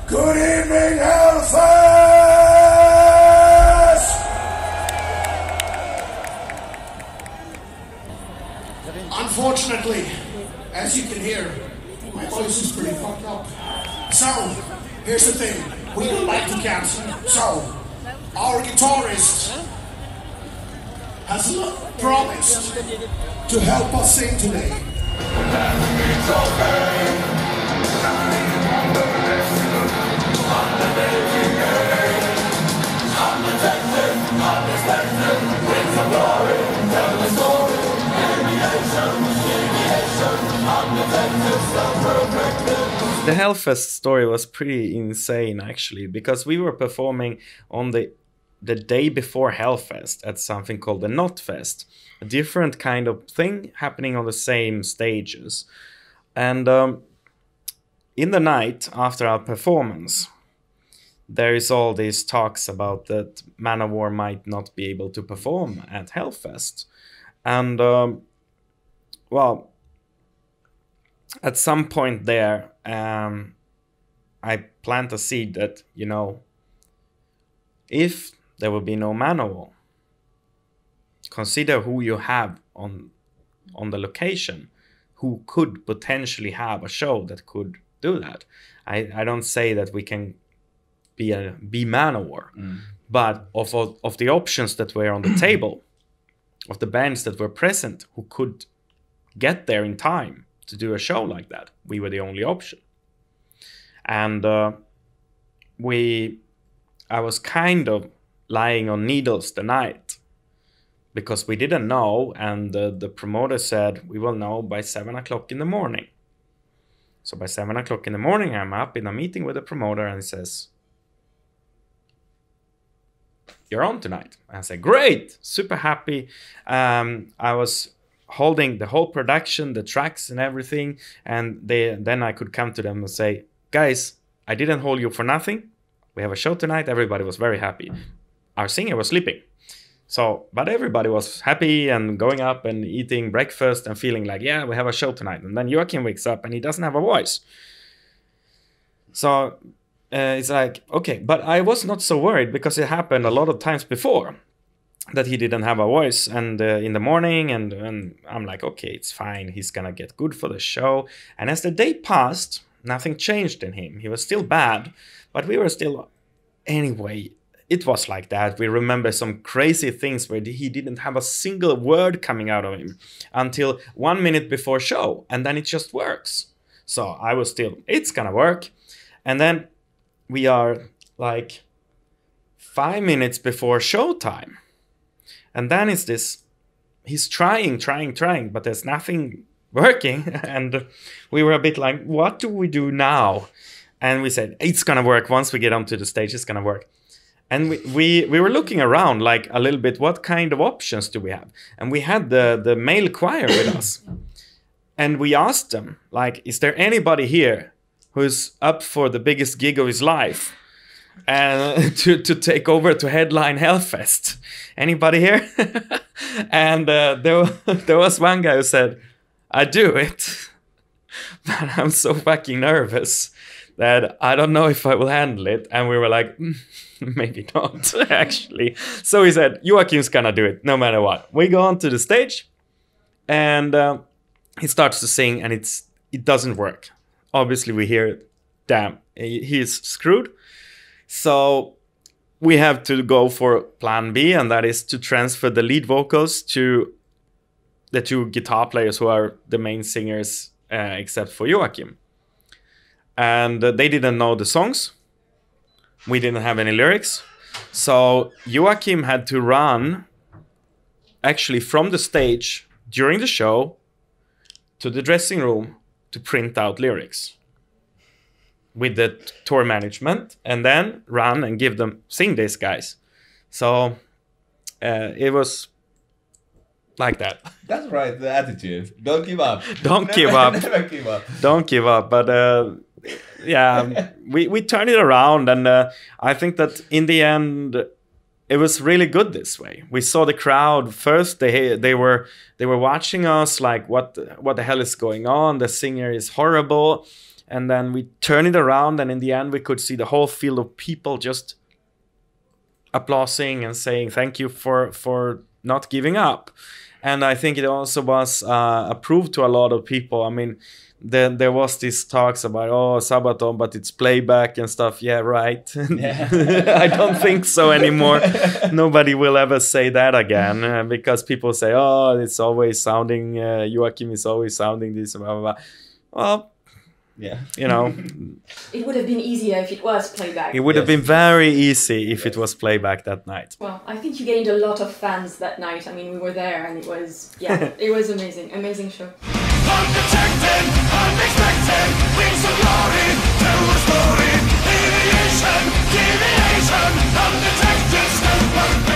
Good evening, Hellfest! Unfortunately, as you can hear, my voice is pretty fucked up. So, here's the thing. We don't like to cancel. So, our guitarist has promised to help us sing today. The Hellfest story was pretty insane actually, because we were performing on the day before Hellfest at something called the Notfest, a different kind of thing happening on the same stages. And in the night after our performance, there is all these talks about that Manowar might not be able to perform at Hellfest. And well, at some point there, I plant a seed that, you know, if there will be no Manowar, consider who you have on the location, who could potentially have a show that could do that. I don't say that we can be Manowar, but of the options that were on the table, of the bands that were present who could get there in time to do a show like that, we were the only option. And I was kind of lying on needles the night because we didn't know, and the promoter said we will know by 7 o'clock in the morning. So by 7 o'clock in the morning, I'm up in a meeting with the promoter, and he says, "You're on tonight." I said, "Great," super happy. I was holding the whole production, the tracks and everything, and then I could come to them and say, "Guys, I didn't hold you for nothing. We have a show tonight." Everybody was very happy. Our singer was sleeping. So, but everybody was happy and going up and eating breakfast and feeling like, yeah, we have a show tonight. And then Joakim wakes up and he doesn't have a voice. So it's like, okay, but I was not so worried because it happened a lot of times before that he didn't have a voice, and in the morning, and I'm like, okay, it's fine. He's gonna get good for the show. And as the day passed, nothing changed in him. He was still bad, but we were still, anyway, it was like that. We remember some crazy things where he didn't have a single word coming out of him until 1 minute before show, and then it just works. So I was still, it's gonna work. And then we are like 5 minutes before showtime. And then it's this, he's trying, but there's nothing working. And we were a bit like, what do we do now? And we said, it's gonna work. Once we get onto the stage, it's gonna work. And we were looking around like a little bit, what kind of options do we have? And we had the male choir with us. And we asked them, like, is there anybody here who's up for the biggest gig of his life? And to take over to headline Hellfest. Anybody here? And there was one guy who said, I do it, but I'm so fucking nervous that I don't know if I will handle it. And we were like, maybe not, actually. So he said, Joakim's gonna do it, no matter what. We go onto the stage, and he starts to sing, and it doesn't work. Obviously, we hear, damn, he's screwed. So we have to go for plan B, and that is to transfer the lead vocals to the two guitar players who are the main singers, except for Joakim. And they didn't know the songs. We didn't have any lyrics. So Joakim had to run actually from the stage during the show to the dressing room to print out lyrics with the tour management, and then run and give them, sing this, guys. So it was like that. That's right, the attitude. Don't give up. Don't give up. Never give up. Don't give up. But yeah, we turned it around, and I think that in the end, it was really good this way. We saw the crowd first. They were watching us like, what the hell is going on? The singer is horrible. And then we turn it around, and in the end we could see the whole field of people just applauding and saying thank you for not giving up. And I think it also was a proof to a lot of people. I mean, there was these talks about, oh, Sabaton, but it's playback and stuff. Yeah, right. Yeah. I don't think so anymore. Nobody will ever say that again because people say, oh, it's always sounding, Joakim is always sounding this, blah, blah, blah. Well, yeah, you know. It would have been easier if it was playback. It would have been very easy if it was playback that night. Well, I think you gained a lot of fans that night. I mean, we were there and it was, yeah, it was amazing. Amazing show. Undetected, unexpected, wings of glory, tell the story, deviation, undetected, still perfect.